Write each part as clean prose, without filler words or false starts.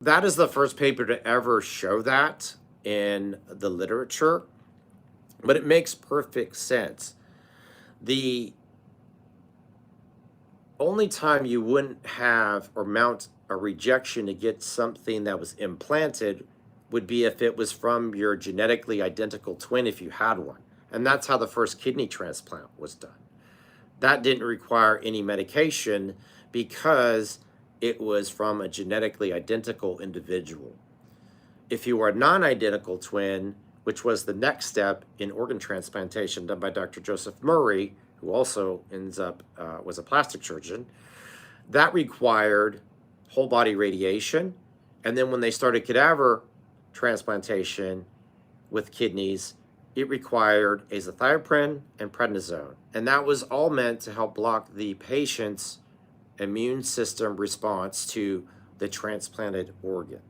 That is the first paper to ever show that in the literature, but it makes perfect sense. The only time you wouldn't have or mount a rejection to get something that was implanted would be if it was from your genetically identical twin, if you had one. And that's how the first kidney transplant was done. That didn't require any medication because it was from a genetically identical individual. If you are a non-identical twin, which was the next step in organ transplantation done by Dr. Joseph Murray, who also was a plastic surgeon, that required whole body radiation. And then when they started cadaver transplantation with kidneys, it required azathioprine and prednisone. And that was all meant to help block the patient's immune system response to the transplanted organ.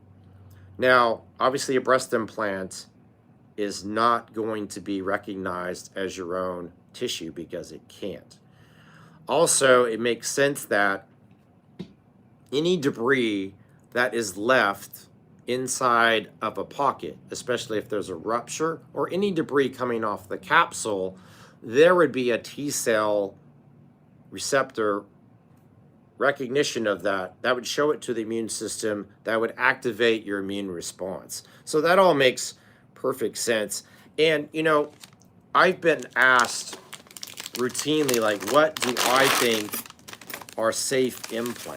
Now, obviously, a breast implant is not going to be recognized as your own tissue because it can't. Also, it makes sense that any debris that is left inside of a pocket, especially if there's a rupture or any debris coming off the capsule, there would be a T-cell receptor recognition of that would show it to the immune system, that would activate your immune response. So that all makes perfect sense. And I've been asked routinely, like, what do I think are safe implants?